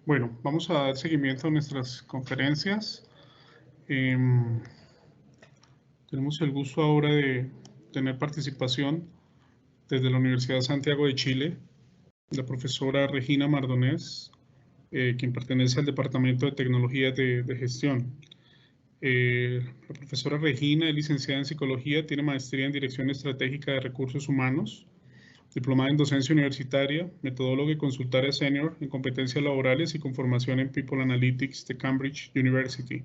Bueno, vamos a dar seguimiento a nuestras conferencias. Tenemos el gusto ahora de tener participación desde la Universidad de Santiago de Chile, la profesora Regina Mardonés, quien pertenece al Departamento de Tecnologías de Gestión. La profesora Regina es licenciada en Psicología, tiene maestría en Dirección Estratégica de Recursos Humanos, diplomada en Docencia Universitaria, metodóloga y consultora senior en competencias laborales y con formación en People Analytics de Cambridge University.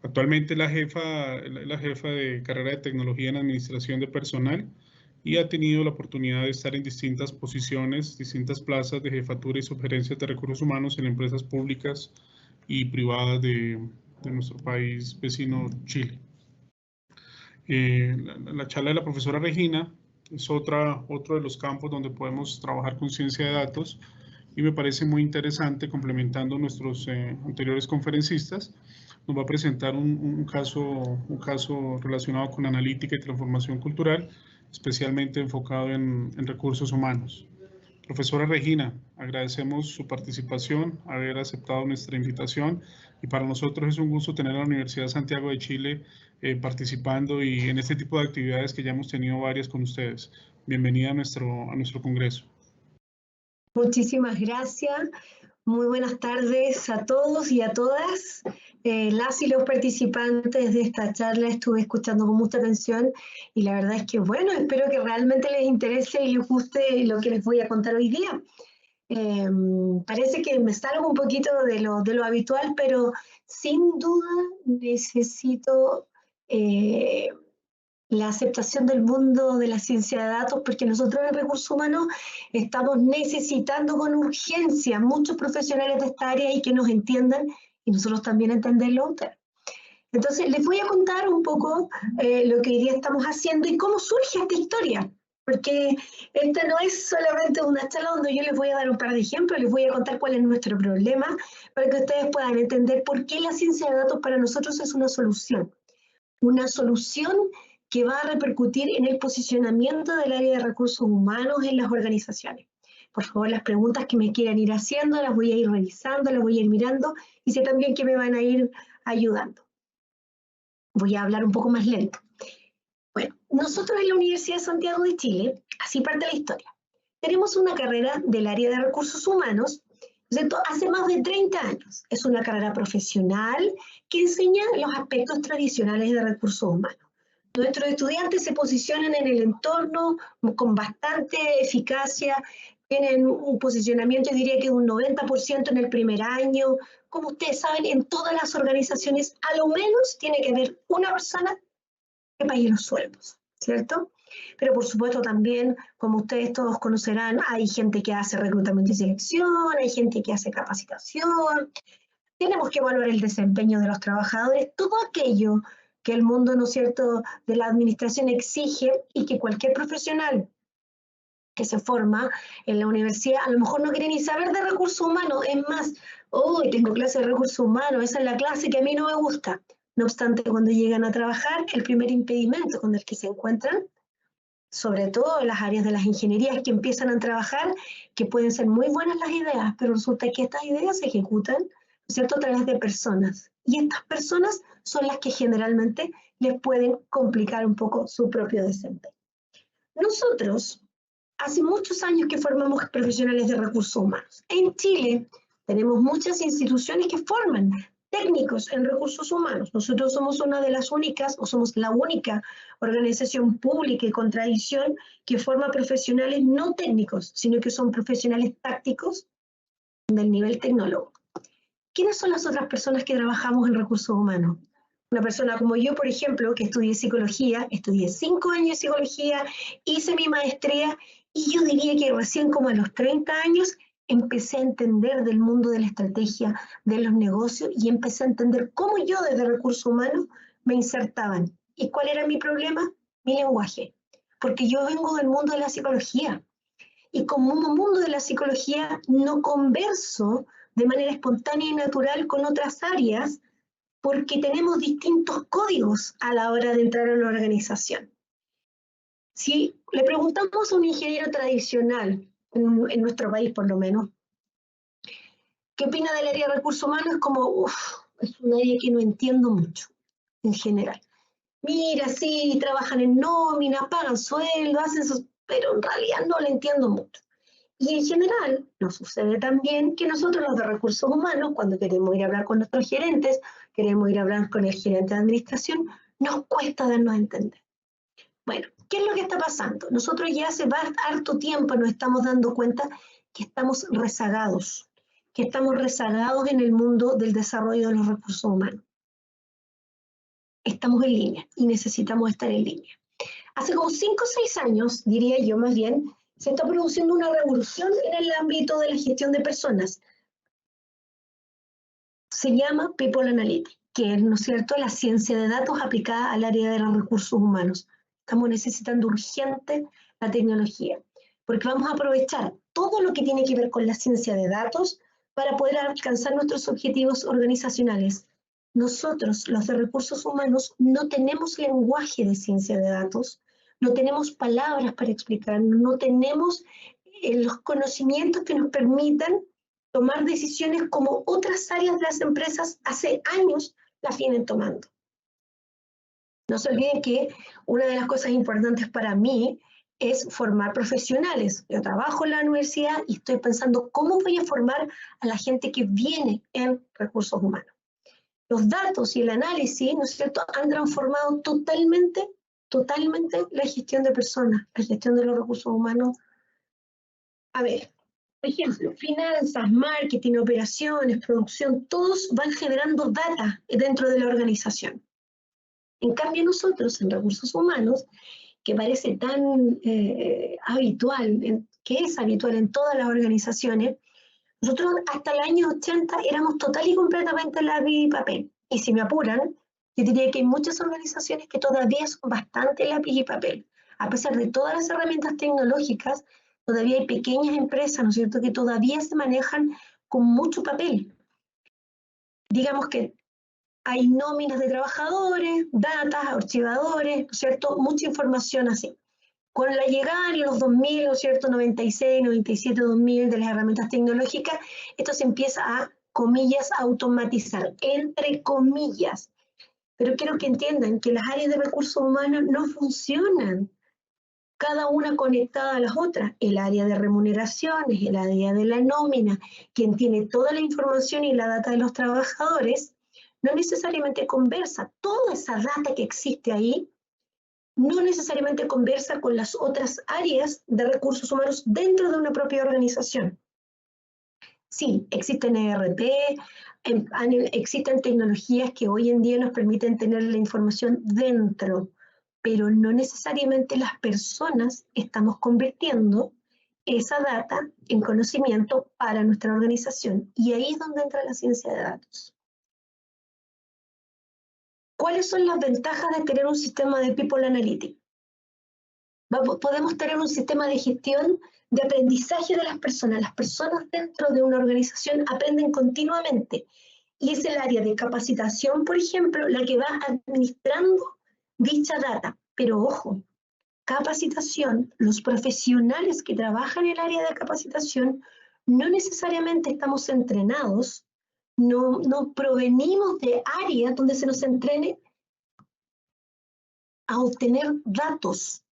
Actualmente es la jefa de carrera de Tecnología en Administración de Personal y ha tenido la oportunidad de estar en distintas posiciones, distintas plazas de jefatura y sugerencias de recursos humanos en empresas públicas y privadas de nuestro país vecino Chile. La charla de la profesora Regina es otro de los campos donde podemos trabajar con ciencia de datos y me parece muy interesante, complementando nuestros anteriores conferencistas. Nos va a presentar un caso relacionado con analítica y transformación cultural, especialmente enfocado en recursos humanos. Profesora Regina, agradecemos su participación, haber aceptado nuestra invitación y para nosotros es un gusto tener a la Universidad de Santiago de Chile participando y en este tipo de actividades que ya hemos tenido varias con ustedes. Bienvenida a nuestro congreso. Muchísimas gracias. Muy buenas tardes a todos y a todas. Las y los participantes de esta charla estuve escuchando con mucha atención y la verdad es que, bueno, espero que realmente les interese y les guste lo que les voy a contar hoy día. Parece que me salgo un poquito de lo habitual, pero sin duda necesito la aceptación del mundo de la ciencia de datos, porque nosotros en recursos humanos estamos necesitando con urgencia muchos profesionales de esta área y que nos entiendan y nosotros también entenderlo. Entonces les voy a contar un poco lo que hoy día estamos haciendo y cómo surge esta historia, porque esta no es solamente una charla donde yo les voy a dar un par de ejemplos, les voy a contar cuál es nuestro problema para que ustedes puedan entender por qué la ciencia de datos para nosotros es una solución que va a repercutir en el posicionamiento del área de recursos humanos en las organizaciones. Por favor, las preguntas que me quieran ir haciendo, las voy a ir revisando, las voy a ir mirando y sé también que me van a ir ayudando. Voy a hablar un poco más lento. Bueno, nosotros en la Universidad de Santiago de Chile, así parte la historia, tenemos una carrera del área de recursos humanos, ¿cierto? Hace más de 30 años. Es una carrera profesional que enseña los aspectos tradicionales de recursos humanos. Nuestros estudiantes se posicionan en el entorno con bastante eficacia, tienen un posicionamiento, yo diría que de un 90% en el primer año. Como ustedes saben, en todas las organizaciones, a lo menos tiene que haber una persona que pague los sueldos, ¿cierto? Pero por supuesto también, como ustedes todos conocerán, hay gente que hace reclutamiento y selección, hay gente que hace capacitación, tenemos que evaluar el desempeño de los trabajadores, todo aquello que el mundo, ¿no es cierto?, de la administración exige y que cualquier profesional que se forma en la universidad a lo mejor no quiere ni saber de recursos humanos, es más, hoy tengo clase de recursos humanos, esa es la clase que a mí no me gusta. No obstante, cuando llegan a trabajar, el primer impedimento con el que se encuentran, sobre todo en las áreas de las ingenierías que empiezan a trabajar, que pueden ser muy buenas las ideas, pero resulta que estas ideas se ejecutan, ¿cierto?, a través de personas. Y estas personas son las que generalmente les pueden complicar un poco su propio desempeño. Nosotros, hace muchos años que formamos profesionales de recursos humanos. En Chile tenemos muchas instituciones que forman técnicos en recursos humanos. Nosotros somos una de las únicas, o somos la única organización pública y con tradición que forma profesionales no técnicos, sino que son profesionales tácticos del nivel tecnólogo. ¿Quiénes son las otras personas que trabajamos en recursos humanos? Una persona como yo, por ejemplo, que estudié psicología, estudié 5 años de psicología, hice mi maestría y yo diría que recién como a los 30 años empecé a entender del mundo de la estrategia, de los negocios y empecé a entender cómo yo desde recursos humanos me insertaban. ¿Y cuál era mi problema? Mi lenguaje. Porque yo vengo del mundo de la psicología y como un mundo de la psicología no converso de manera espontánea y natural con otras áreas porque tenemos distintos códigos a la hora de entrar a una organización. Si le preguntamos a un ingeniero tradicional, en nuestro país por lo menos, ¿Qué opina del área de recursos humanos? Es como, es un área que no entiendo mucho, en general. Mira, sí, trabajan en nómina, pagan sueldo, hacen sus, pero en realidad no lo entiendo mucho. Y en general nos sucede también que nosotros los de recursos humanos, cuando queremos ir a hablar con nuestros gerentes, queremos ir a hablar con el gerente de administración, nos cuesta darnos a entender. Bueno, ¿qué es lo que está pasando? Nosotros ya hace harto tiempo nos estamos dando cuenta que estamos rezagados en el mundo del desarrollo de los recursos humanos. Estamos en línea y necesitamos estar en línea. Hace como 5 o 6 años, diría yo más bien, se está produciendo una revolución en el ámbito de la gestión de personas. Se llama People Analytics, que es, ¿no es cierto?, la ciencia de datos aplicada al área de los recursos humanos. Estamos necesitando urgente la tecnología, porque vamos a aprovechar todo lo que tiene que ver con la ciencia de datos para poder alcanzar nuestros objetivos organizacionales. Nosotros, los de recursos humanos, no tenemos lenguaje de ciencia de datos, no tenemos palabras para explicar, no tenemos los conocimientos que nos permitan tomar decisiones como otras áreas de las empresas hace años las vienen tomando. No se olviden que una de las cosas importantes para mí es formar profesionales. Yo trabajo en la universidad y estoy pensando cómo voy a formar a la gente que viene en recursos humanos. Los datos y el análisis, ¿no es cierto?, han transformado totalmente la gestión de personas, la gestión de los recursos humanos. A ver, por ejemplo, finanzas, marketing, operaciones, producción, todos van generando data dentro de la organización. En cambio nosotros, en recursos humanos, que parece tan habitual, que es habitual en todas las organizaciones, nosotros hasta el año 80 éramos total y completamente lápiz y papel. Y si me apuran, yo diría que hay muchas organizaciones que todavía son bastante lápiz y papel. A pesar de todas las herramientas tecnológicas, todavía hay pequeñas empresas, ¿no es cierto?, que todavía se manejan con mucho papel. Digamos que hay nóminas de trabajadores, datas, archivadores, ¿no es cierto?, mucha información así. Con la llegada en los 2000, ¿no es cierto?, 96, 97, 2000 de las herramientas tecnológicas, esto se empieza a, comillas, automatizar, entre comillas. Pero quiero que entiendan que las áreas de recursos humanos no funcionan cada una conectada a las otras. El área de remuneraciones, el área de la nómina, quien tiene toda la información y la data de los trabajadores, no necesariamente conversa. Toda esa data que existe ahí no necesariamente conversa con las otras áreas de recursos humanos dentro de una propia organización. Sí, existen ERP, existen tecnologías que hoy en día nos permiten tener la información dentro, pero no necesariamente las personas estamos convirtiendo esa data en conocimiento para nuestra organización. Y ahí es donde entra la ciencia de datos. ¿Cuáles son las ventajas de tener un sistema de People Analytics? Podemos tener un sistema de gestión de aprendizaje de las personas. Las personas dentro de una organización aprenden continuamente. Y es el área de capacitación, por ejemplo, la que va administrando dicha data. Pero ojo, capacitación, los profesionales que trabajan en el área de capacitación, no necesariamente estamos entrenados, no provenimos de áreas donde se nos entrene a obtener datos.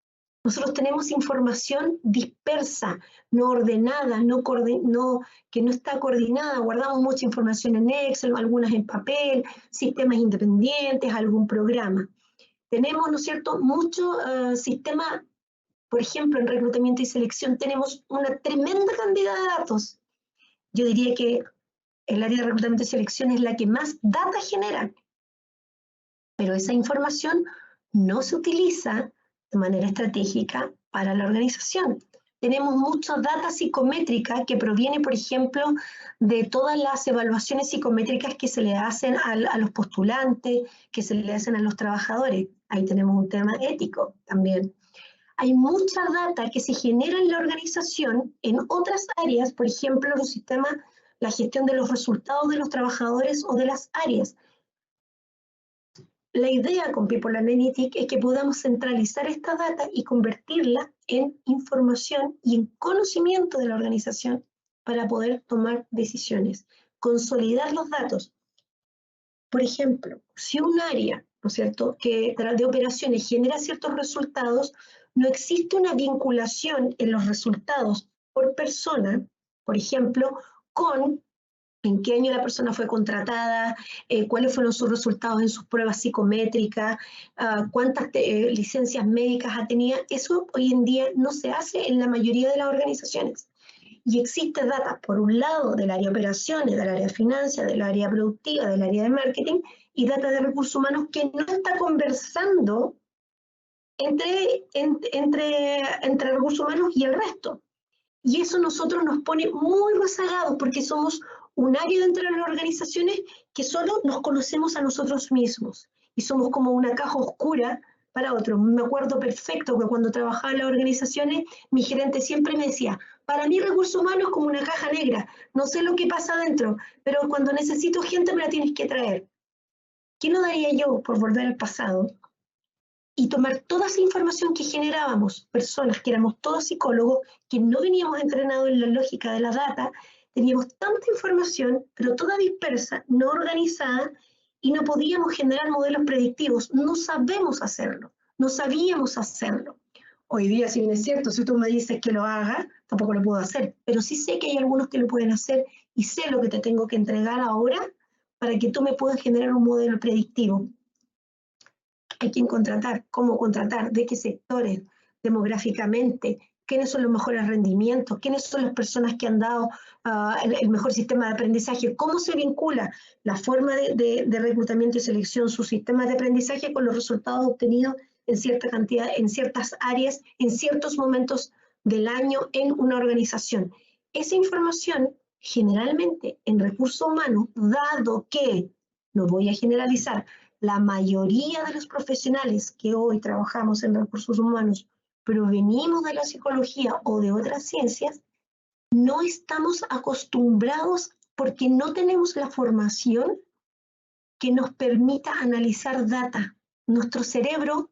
Nosotros tenemos información dispersa, no ordenada, que no está coordinada. Guardamos mucha información en Excel, algunas en papel, sistemas independientes, algún programa. Tenemos, ¿no es cierto?, mucho sistema, por ejemplo, en reclutamiento y selección tenemos una tremenda cantidad de datos. Yo diría que el área de reclutamiento y selección es la que más data genera, pero esa información no se utiliza de manera estratégica para la organización. Tenemos mucha data psicométrica que proviene, por ejemplo, de todas las evaluaciones psicométricas que se le hacen a los postulantes, que se le hacen a los trabajadores. Ahí tenemos un tema ético también. Hay mucha data que se genera en la organización en otras áreas, por ejemplo, los sistemas, la gestión de los resultados de los trabajadores o de las áreas. La idea con People Analytics es que podamos centralizar esta data y convertirla en información y en conocimiento de la organización para poder tomar decisiones. consolidar los datos. Por ejemplo, si un área, ¿no es cierto?, que de operaciones genera ciertos resultados, no existe una vinculación en los resultados por persona, por ejemplo, con en qué año la persona fue contratada, cuáles fueron sus resultados en sus pruebas psicométricas, cuántas licencias médicas ha tenido. Eso hoy en día no se hace en la mayoría de las organizaciones. Y existe data, por un lado, del área de operaciones, del área de finanzas, del área productiva, del área de marketing, y data de recursos humanos que no está conversando entre recursos humanos y el resto. Y eso nosotros nos pone muy rezagados porque somos un área dentro de las organizaciones que solo nos conocemos a nosotros mismos y somos como una caja oscura para otros. Me acuerdo perfecto que cuando trabajaba en las organizaciones, mi gerente siempre me decía, para mí recursos humanos es como una caja negra, no sé lo que pasa adentro, pero cuando necesito gente me la tienes que traer. ¿Qué no daría yo por volver al pasado y tomar toda esa información que generábamos, personas que éramos todos psicólogos, que no veníamos entrenados en la lógica de la data, teníamos tanta información, pero toda dispersa, no organizada, y no podíamos generar modelos predictivos? No sabemos hacerlo, no sabíamos hacerlo. Hoy día, si bien es cierto, si tú me dices que lo haga, tampoco lo puedo hacer, pero sí sé que hay algunos que lo pueden hacer y sé lo que te tengo que entregar ahora para que tú me puedas generar un modelo predictivo. ¿A quién contratar? ¿Cómo contratar? ¿De qué sectores? Demográficamente. ¿Quiénes son los mejores rendimientos? ¿Quiénes son las personas que han dado el mejor sistema de aprendizaje? ¿Cómo se vincula la forma de reclutamiento y selección, su sistema de aprendizaje con los resultados obtenidos en cierta cantidad, en ciertas áreas, en ciertos momentos del año en una organización? Esa información, generalmente en recursos humanos, dado que, no voy a generalizar, la mayoría de los profesionales que hoy trabajamos en recursos humanos provenimos de la psicología o de otras ciencias, no estamos acostumbrados porque no tenemos la formación que nos permita analizar data. Nuestro cerebro,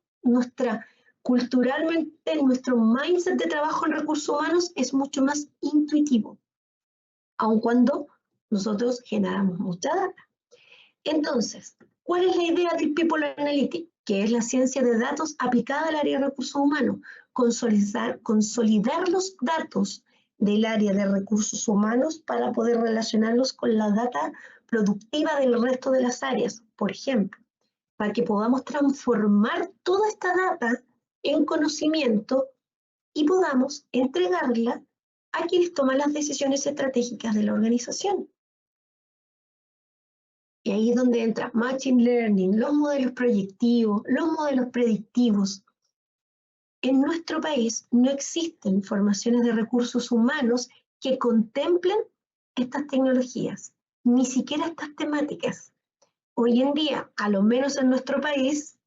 culturalmente, nuestro mindset de trabajo en recursos humanos es mucho más intuitivo, aun cuando nosotros generamos mucha data. Entonces, ¿cuál es la idea del People Analytics? Que es la ciencia de datos aplicada al área de recursos humanos. Consolidar los datos del área de recursos humanos para poder relacionarlos con la data productiva del resto de las áreas. Por ejemplo, para que podamos transformar toda esta data en conocimiento y podamos entregarla a quienes toman las decisiones estratégicas de la organización. Y ahí es donde entra Machine Learning, los modelos proyectivos, los modelos predictivos. En nuestro país no existen formaciones de recursos humanos que contemplen estas tecnologías, ni siquiera estas temáticas. Hoy en día, a lo menos en nuestro país,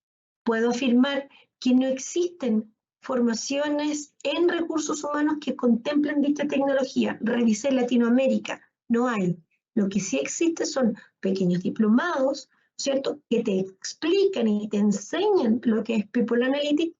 puedo afirmar que no existen formaciones en recursos humanos que contemplen dicha tecnología. Revisé Latinoamérica, no hay. Lo que sí existe son pequeños diplomados, ¿cierto?, que te explican y te enseñan lo que es People Analytics,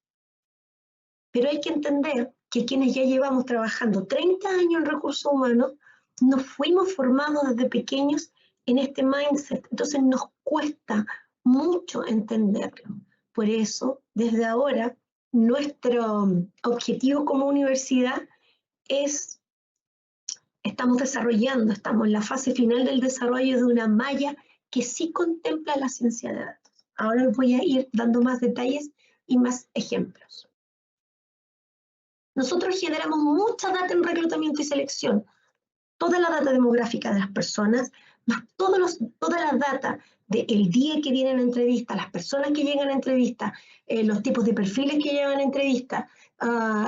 pero hay que entender que quienes ya llevamos trabajando 30 años en recursos humanos, nos fuimos formados desde pequeños en este mindset, entonces nos cuesta mucho entenderlo. Por eso, desde ahora, nuestro objetivo como universidad es, estamos en la fase final del desarrollo de una malla que sí contempla la ciencia de datos. Ahora les voy a ir dando más detalles y más ejemplos. Nosotros generamos mucha data en reclutamiento y selección, toda la data demográfica de las personas, más toda la data del día que vienen a entrevista, las personas que llegan a entrevista, los tipos de perfiles que llegan a entrevista,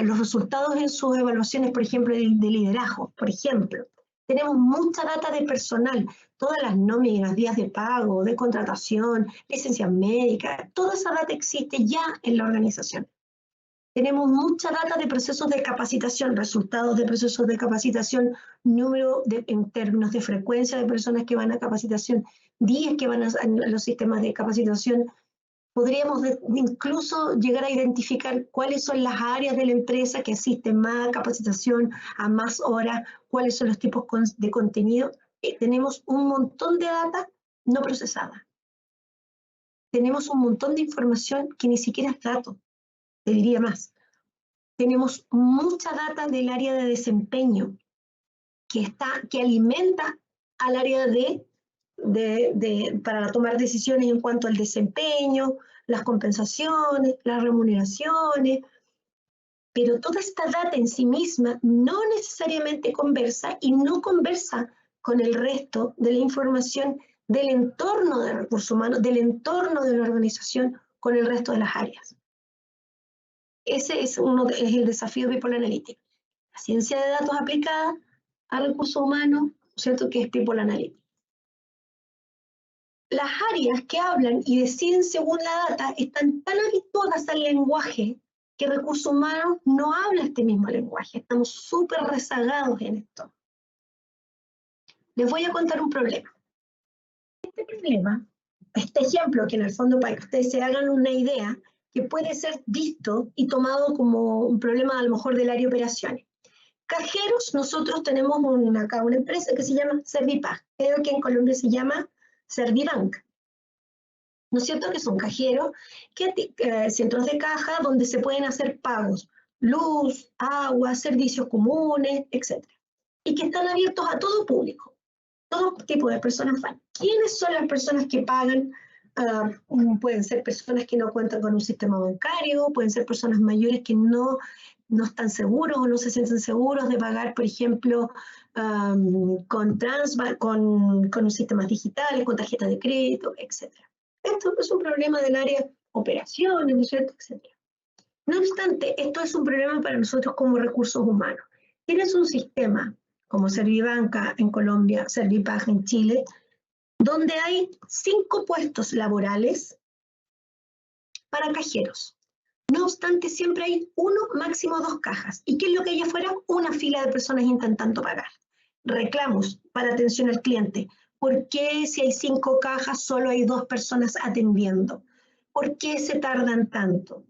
los resultados en sus evaluaciones, por ejemplo, de liderazgo, por ejemplo. Tenemos mucha data de personal, todas las nóminas, días de pago, de contratación, licencias médicas, toda esa data existe ya en la organización. Tenemos mucha data de procesos de capacitación, resultados de procesos de capacitación, en términos de frecuencia de personas que van a capacitación, días que van a los sistemas de capacitación. Podríamos incluso llegar a identificar cuáles son las áreas de la empresa que asisten más a capacitación, a más horas, cuáles son los tipos de contenido. tenemos un montón de data no procesada. Tenemos un montón de información que ni siquiera es dato, te diría más. Tenemos mucha data del área de desempeño que alimenta al área para tomar decisiones en cuanto al desempeño, las compensaciones, las remuneraciones, pero toda esta data en sí misma no necesariamente conversa y no conversa con el resto de la información del entorno de recursos humanos, del entorno de la organización con el resto de las áreas. Ese es el desafío de People Analytics. La ciencia de datos aplicada a recursos humanos, ¿cierto? Que es People Analytics. Las áreas que hablan y deciden según la data están tan habituadas al lenguaje que recursos humanos no habla este mismo lenguaje. Estamos súper rezagados en esto. Les voy a contar un problema. Este problema, este ejemplo, que en el fondo para que ustedes se hagan una idea, que puede ser visto y tomado como un problema a lo mejor del área de operaciones. Cajeros, nosotros tenemos acá una empresa que se llama Servipag, creo que en Colombia se llama Servibank. ¿No es cierto? Que son cajeros, centros de caja donde se pueden hacer pagos, luz, agua, servicios comunes, etc. Y que están abiertos a todo público, todo tipo de personas van. ¿Quiénes son las personas que pagan? Pueden ser personas que no cuentan con un sistema bancario, pueden ser personas mayores que no están seguros o no se sienten seguros de pagar, por ejemplo, con sistemas digitales, con tarjetas de crédito, etc. Esto es un problema del área operaciones, ¿no es cierto?, etc. No obstante, esto es un problema para nosotros como recursos humanos. Tienes un sistema como Servibanca en Colombia, Servipag en Chile, donde hay 5 puestos laborales para cajeros. No obstante, siempre hay uno, máximo 2 cajas. ¿Y qué es lo que hay afuera? Una fila de personas intentando pagar. Reclamos para atención al cliente. ¿Por qué si hay 5 cajas solo hay 2 personas atendiendo? ¿Por qué se tardan tanto?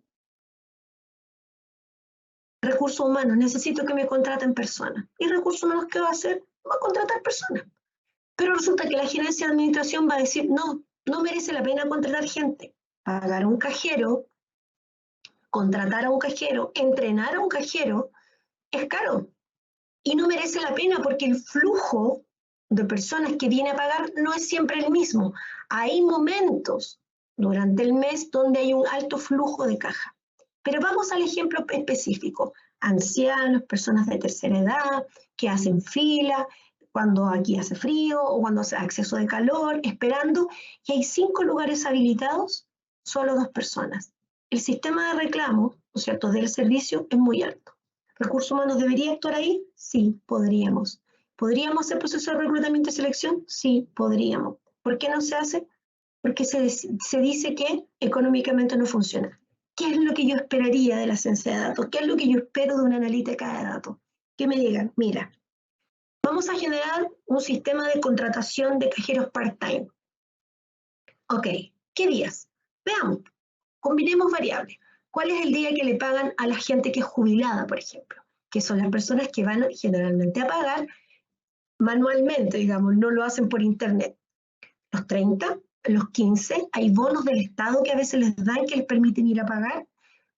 Recursos humanos, necesito que me contraten personas. ¿Y recursos humanos qué va a hacer? Va a contratar personas. Pero resulta que la gerencia de administración va a decir, no, no merece la pena contratar gente. Pagar a un cajero, contratar a un cajero, entrenar a un cajero, es caro. Y no merece la pena porque el flujo de personas que viene a pagar no es siempre el mismo. Hay momentos durante el mes donde hay un alto flujo de caja. Pero vamos al ejemplo específico. Ancianos, personas de tercera edad, que hacen fila, cuando aquí hace frío o cuando hace exceso de calor, esperando, y hay 5 lugares habilitados, solo 2 personas. El sistema de reclamo, ¿no es cierto?, del servicio es muy alto. ¿Recursos humanos debería actuar ahí? Sí, podríamos. ¿Podríamos hacer proceso de reclutamiento y selección? Sí, podríamos. ¿Por qué no se hace? Porque se dice que económicamente no funciona. ¿Qué es lo que yo esperaría de la ciencia de datos? ¿Qué es lo que yo espero de una analítica de datos? Que me digan, mira, vamos a generar un sistema de contratación de cajeros part-time. Ok, ¿qué días? Veamos, combinemos variables. ¿Cuál es el día que le pagan a la gente que es jubilada, por ejemplo? Que son las personas que van generalmente a pagar manualmente, digamos, no lo hacen por internet. Los 30, los 15, hay bonos del Estado que a veces les dan que les permiten ir a pagar.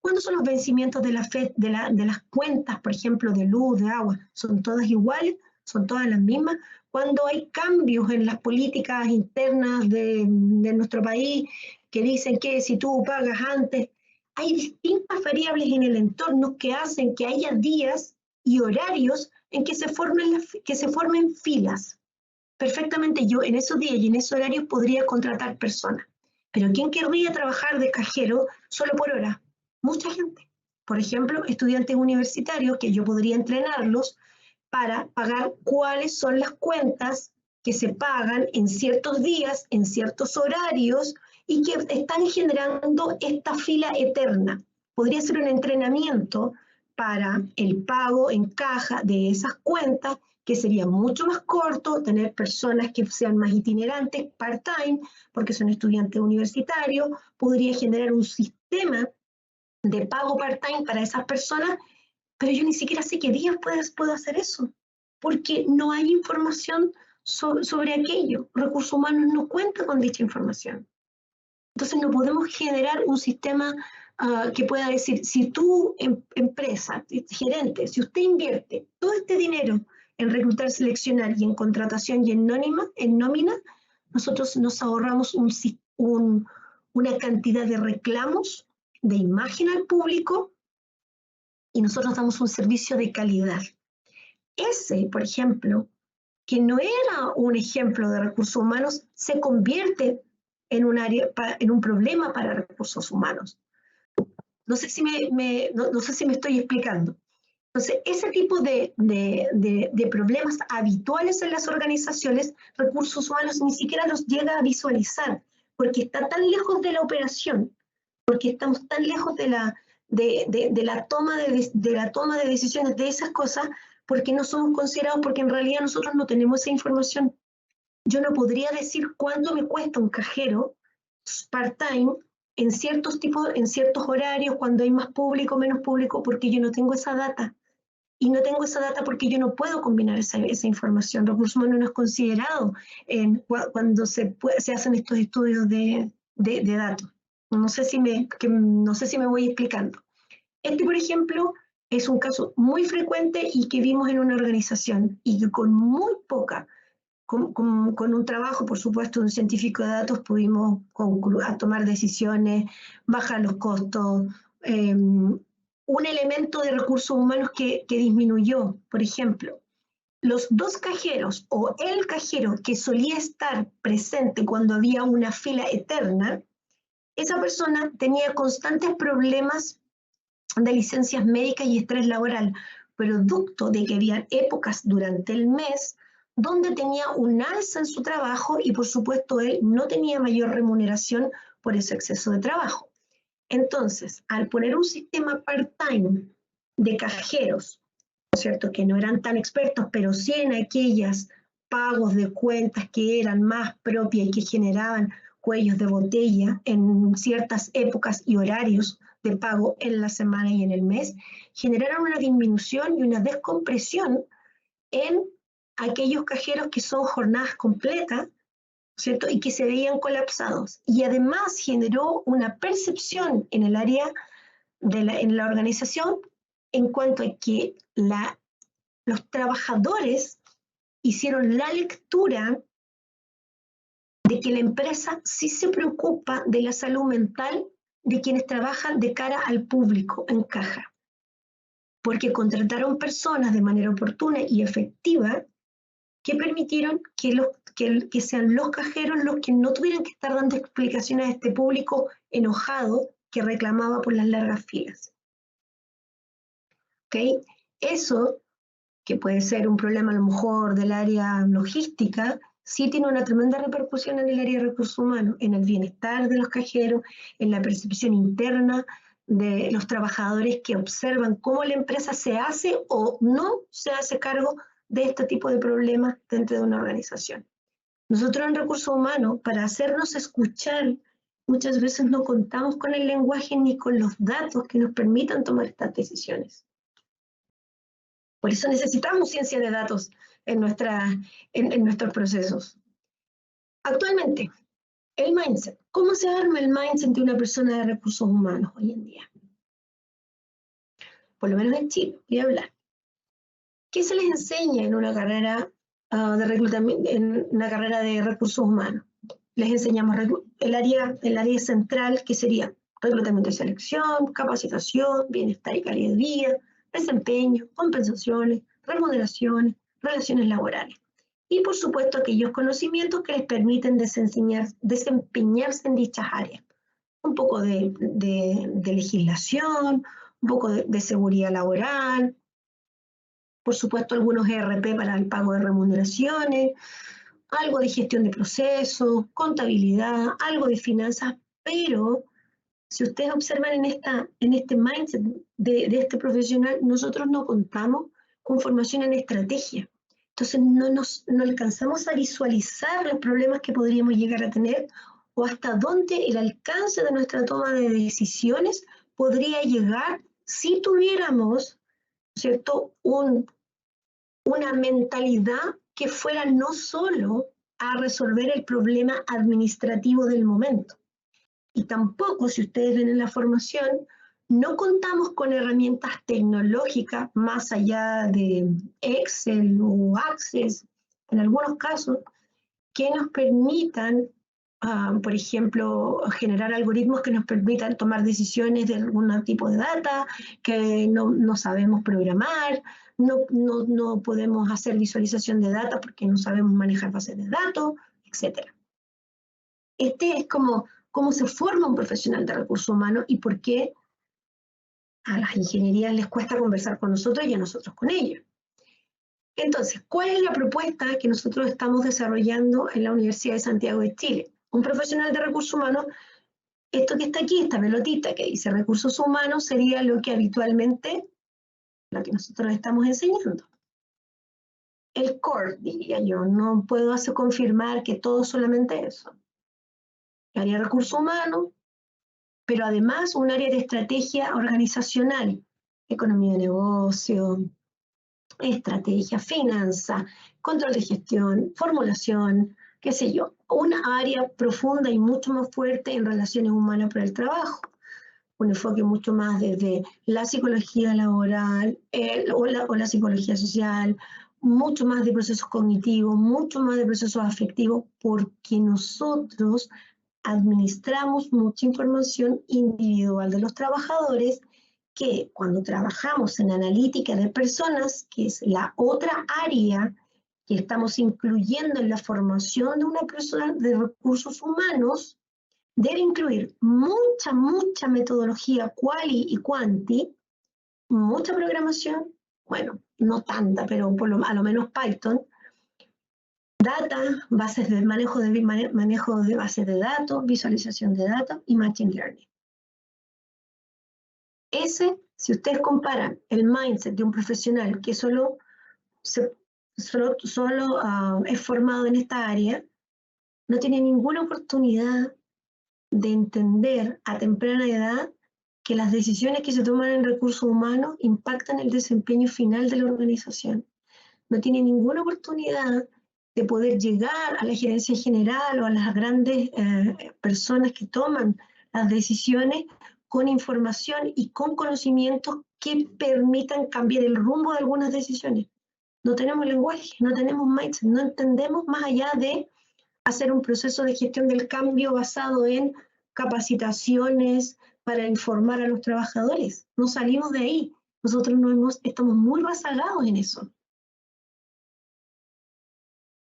¿Cuándo son los vencimientos de las cuentas, por ejemplo, de luz, de agua? ¿Son todas iguales? ¿Son todas las mismas? Cuando hay cambios en las políticas internas de nuestro país que dicen que si tú pagas antes, hay distintas variables en el entorno que hacen que haya días y horarios en que se formen filas. Perfectamente yo en esos días y en esos horarios podría contratar personas. Pero ¿quién querría trabajar de cajero solo por hora? Mucha gente. Por ejemplo, estudiantes universitarios que yo podría entrenarlos para pagar cuáles son las cuentas que se pagan en ciertos días, en ciertos horarios y que están generando esta fila eterna. Podría ser un entrenamiento para el pago en caja de esas cuentas, que sería mucho más corto, tener personas que sean más itinerantes, part-time, porque son estudiantes universitarios, podría generar un sistema de pago part-time para esas personas, pero yo ni siquiera sé qué días puedo hacer eso, porque no hay información sobre aquello. Recursos humanos no cuenta con dicha información. Entonces no podemos generar un sistema que pueda decir, si tú, empresa, gerente, si usted invierte todo este dinero en reclutar, seleccionar y en contratación y en nómina, nosotros nos ahorramos una cantidad de reclamos, de imagen al público, y nosotros damos un servicio de calidad. Ese, por ejemplo, que no era un ejemplo de recursos humanos, se convierte en un problema para recursos humanos. No sé si no sé si me estoy explicando. Entonces, ese tipo de problemas habituales en las organizaciones, recursos humanos ni siquiera los llega a visualizar, porque está tan lejos de la operación, porque estamos tan lejos de la toma de decisiones de esas cosas, porque no somos considerados, porque en realidad nosotros no tenemos esa información. Yo no podría decir cuánto me cuesta un cajero part-time en ciertos horarios, cuando hay más público, menos público, porque yo no tengo esa data. Y no tengo esa data porque yo no puedo combinar esa información. Recursos humanos no es considerado cuando se hacen estos estudios de datos. No sé si me voy explicando. Este, por ejemplo, es un caso muy frecuente y que vimos en una organización y que con muy poca, con un trabajo, por supuesto, de un científico de datos, pudimos tomar decisiones, bajar los costos, un elemento de recursos humanos que disminuyó, por ejemplo, los dos cajeros o el cajero que solía estar presente cuando había una fila eterna, esa persona tenía constantes problemas de licencias médicas y estrés laboral, producto de que había épocas durante el mes donde tenía un alza en su trabajo y por supuesto él no tenía mayor remuneración por ese exceso de trabajo. Entonces, al poner un sistema part-time de cajeros, ¿no es cierto?, que no eran tan expertos, pero sí en aquellas pagos de cuentas que eran más propias y que generaban cuellos de botella en ciertas épocas y horarios de pago en la semana y en el mes, generaron una disminución y una descompresión en aquellos cajeros que son jornadas completas, ¿cierto?, y que se veían colapsados. Y además generó una percepción en el área, en la organización, en cuanto a que los trabajadores hicieron la lectura de que la empresa sí se preocupa de la salud mental de quienes trabajan de cara al público en caja, porque contrataron personas de manera oportuna y efectiva que permitieron que sean los cajeros los que no tuvieran que estar dando explicaciones a este público enojado que reclamaba por las largas filas. ¿Okay? Eso, que puede ser un problema a lo mejor del área logística, sí tiene una tremenda repercusión en el área de recursos humanos, en el bienestar de los cajeros, en la percepción interna de los trabajadores que observan cómo la empresa se hace o no se hace cargo de este tipo de problemas dentro de una organización. Nosotros en recursos humanos, para hacernos escuchar, muchas veces no contamos con el lenguaje ni con los datos que nos permitan tomar estas decisiones. Por eso necesitamos ciencia de datos en nuestros procesos. Actualmente, el mindset. ¿Cómo se arma el mindset de una persona de recursos humanos hoy en día? Por lo menos en Chile, voy a hablar. ¿Qué se les enseña en una carrera de reclutamiento, en una carrera de recursos humanos? Les enseñamos el área central, que sería reclutamiento y selección, capacitación, bienestar y calidad de vida, desempeño, compensaciones, remuneraciones, relaciones laborales. Y por supuesto aquellos conocimientos que les permiten desempeñarse en dichas áreas. Un poco de legislación, un poco de seguridad laboral, por supuesto algunos ERP para el pago de remuneraciones, algo de gestión de procesos, contabilidad, algo de finanzas, pero si ustedes observan en este mindset de este profesional, nosotros no contamos con formación en estrategia. Entonces no alcanzamos a visualizar los problemas que podríamos llegar a tener o hasta dónde el alcance de nuestra toma de decisiones podría llegar si tuviéramos, ¿cierto?, una mentalidad que fuera no solo a resolver el problema administrativo del momento. Y tampoco, si ustedes ven en la formación, no contamos con herramientas tecnológicas más allá de Excel o Access, en algunos casos, que nos permitan, por ejemplo, generar algoritmos que nos permitan tomar decisiones de algún tipo de data que no sabemos programar, no podemos hacer visualización de data porque no sabemos manejar bases de datos, etc. Este es como cómo se forma un profesional de recursos humanos y por qué a las ingenierías les cuesta conversar con nosotros y a nosotros con ellos. Entonces, ¿cuál es la propuesta que nosotros estamos desarrollando en la Universidad de Santiago de Chile? Un profesional de recursos humanos, esto que está aquí, esta pelotita que dice recursos humanos, sería lo que habitualmente, lo que nosotros estamos enseñando. El core, diría yo, no puedo confirmar que todo solamente eso. El área de recursos humanos, pero además un área de estrategia organizacional, economía de negocio, estrategia, finanza, control de gestión, formulación, qué sé yo, una área profunda y mucho más fuerte en relaciones humanas para el trabajo, un enfoque mucho más desde la psicología laboral o la psicología social, mucho más de procesos cognitivos, mucho más de procesos afectivos, porque nosotros administramos mucha información individual de los trabajadores que cuando trabajamos en analítica de personas, que es la otra área que estamos incluyendo en la formación de una persona de recursos humanos, debe incluir mucha metodología quali y quanti, mucha programación, bueno, no tanta, pero a lo menos Python, data, bases de manejo de bases de datos, visualización de datos y machine learning. Si ustedes comparan el mindset de un profesional que solo es formado en esta área, no tiene ninguna oportunidad de entender a temprana edad que las decisiones que se toman en recursos humanos impactan el desempeño final de la organización. No tiene ninguna oportunidad de poder llegar a la gerencia general o a las grandes personas que toman las decisiones con información y con conocimientos que permitan cambiar el rumbo de algunas decisiones. No tenemos lenguaje, no tenemos mindset, no entendemos más allá de hacer un proceso de gestión del cambio basado en capacitaciones para informar a los trabajadores. No salimos de ahí. Nosotros estamos muy rezagados en eso.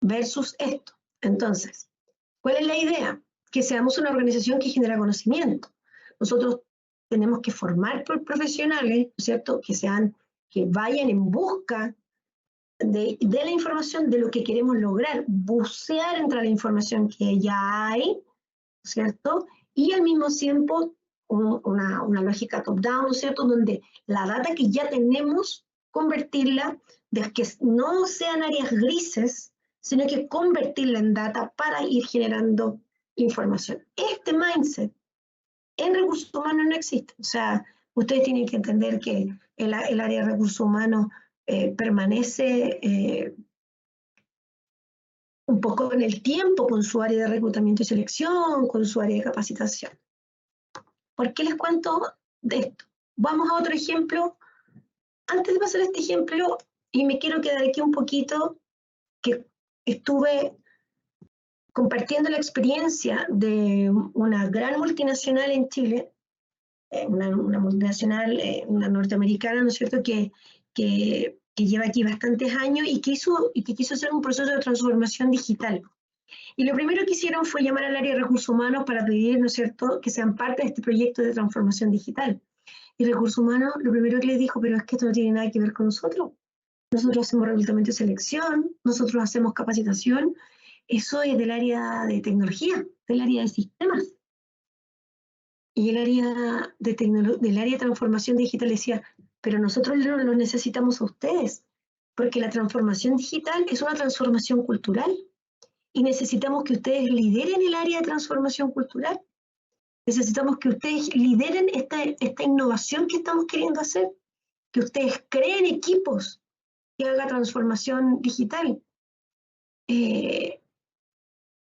Versus esto. Entonces, ¿cuál es la idea? Que seamos una organización que genera conocimiento. Nosotros tenemos que formar profesionales, ¿no es cierto?, que vayan en busca de la información, de lo que queremos lograr, bucear entre la información que ya hay, ¿no es cierto?, y al mismo tiempo una lógica top-down, ¿no es cierto?, donde la data que ya tenemos, convertirla, de que no sean áreas grises, sino que convertirla en data para ir generando información. Este mindset en recursos humanos no existe. O sea, ustedes tienen que entender que el área de recursos humanos permanece un poco en el tiempo con su área de reclutamiento y selección, con su área de capacitación. ¿Por qué les cuento de esto? Vamos a otro ejemplo. Antes de pasar a este ejemplo, y me quiero quedar aquí un poquito, que estuve compartiendo la experiencia de una gran multinacional en Chile, una multinacional, una norteamericana, ¿no es cierto?, que lleva aquí bastantes años y que quiso hacer un proceso de transformación digital. Y lo primero que hicieron fue llamar al área de recursos humanos para pedir, ¿no es cierto?, que sean parte de este proyecto de transformación digital. Y recursos humanos lo primero que les dijo, pero es que esto no tiene nada que ver con nosotros. Nosotros hacemos reclutamiento de selección, nosotros hacemos capacitación, eso es del área de tecnología, del área de sistemas. Y el área del área de transformación digital decía, pero nosotros lo necesitamos a ustedes, porque la transformación digital es una transformación cultural y necesitamos que ustedes lideren el área de transformación cultural. Necesitamos que ustedes lideren esta innovación que estamos queriendo hacer, que ustedes creen equipos que hagan transformación digital.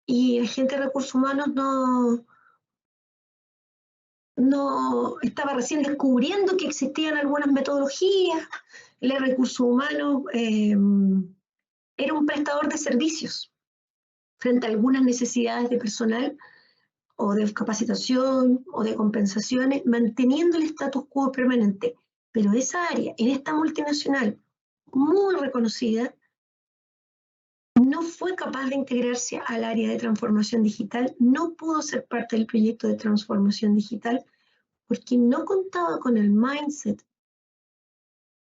y la gente de recursos humanos no estaba recién descubriendo que existían algunas metodologías. El recursos humanos era un prestador de servicios frente a algunas necesidades de personal o de capacitación o de compensaciones, manteniendo el status quo permanente. Pero esa área, en esta multinacional muy reconocida, no fue capaz de integrarse al área de transformación digital, no pudo ser parte del proyecto de transformación digital porque no contaba con el mindset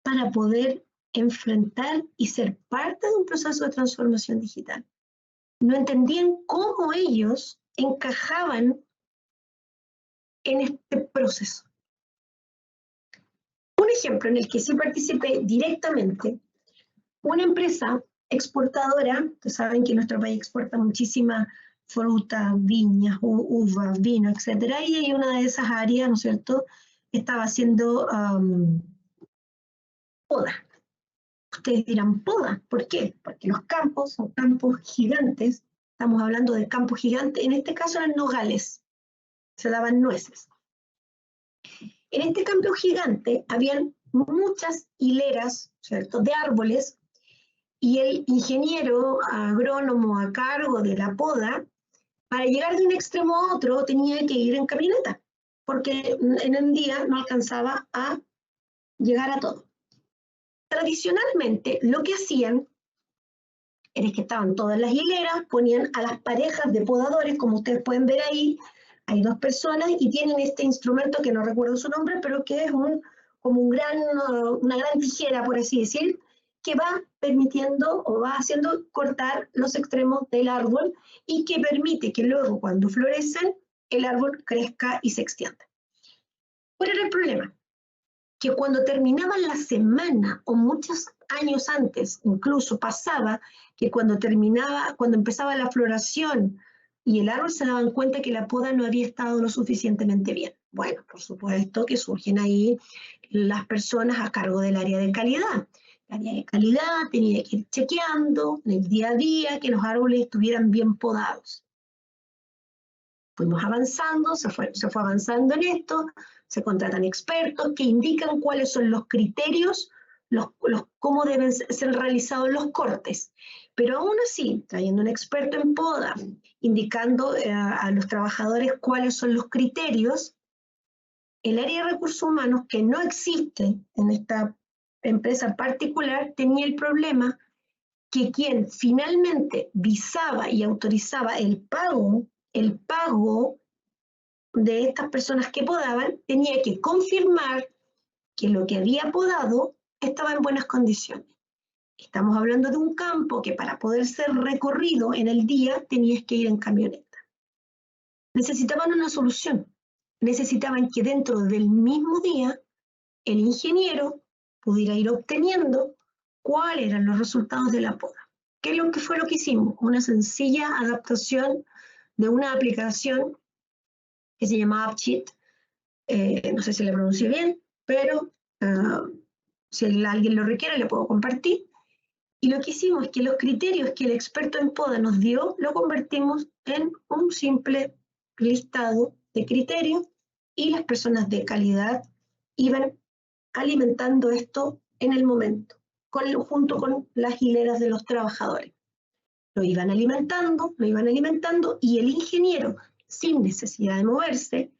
para poder enfrentar y ser parte de un proceso de transformación digital. No entendían cómo ellos encajaban en este proceso. Un ejemplo en el que sí participé directamente, una empresa exportadora, ustedes saben que nuestro país exporta muchísima fruta, viñas, uvas, vino, etc. Y una de esas áreas, ¿no es cierto?, estaba haciendo poda. Ustedes dirán poda, ¿por qué? Porque los campos son campos gigantes, estamos hablando de campos gigantes, en este caso eran nogales, se daban nueces. En este campo gigante habían muchas hileras, ¿cierto?, de árboles, y el ingeniero agrónomo a cargo de la poda, para llegar de un extremo a otro tenía que ir en camioneta, porque en un día no alcanzaba a llegar a todo. Tradicionalmente, lo que hacían era que estaban todas las hileras, ponían a las parejas de podadores, como ustedes pueden ver ahí, hay dos personas y tienen este instrumento que no recuerdo su nombre, pero que es como una gran tijera, por así decir, que va permitiendo o va haciendo cortar los extremos del árbol y que permite que luego, cuando florecen, el árbol crezca y se extienda. ¿Cuál era el problema? Que cuando terminaba la semana o muchos años antes, incluso pasaba que cuando empezaba la floración y el árbol se daban cuenta que la poda no había estado lo suficientemente bien. Bueno, por supuesto que surgen ahí las personas a cargo del área de calidad. El área de calidad tenía que ir chequeando en el día a día que los árboles estuvieran bien podados. Fuimos avanzando, se fue avanzando en esto, se contratan expertos que indican cuáles son los criterios, cómo deben ser realizados los cortes. Pero aún así, trayendo un experto en poda, indicando a los trabajadores cuáles son los criterios, el área de recursos humanos, que no existe en esta empresa particular, tenía el problema que quien finalmente visaba y autorizaba el pago de estas personas que podaban, tenía que confirmar que lo que había podado estaba en buenas condiciones. Estamos hablando de un campo que para poder ser recorrido en el día tenías que ir en camioneta. Necesitaban una solución. Necesitaban que dentro del mismo día el ingeniero pudiera ir obteniendo cuáles eran los resultados de la poda. ¿Qué fue lo que hicimos? Una sencilla adaptación de una aplicación que se llama AppSheet. No sé si la pronuncié bien, pero si alguien lo requiere, le puedo compartir. Y lo que hicimos es que los criterios que el experto en poda nos dio, lo convertimos en un simple listado de criterios y las personas de calidad iban alimentando esto en el momento, junto con las hileras de los trabajadores. Lo iban alimentando y el ingeniero, sin necesidad de moverse,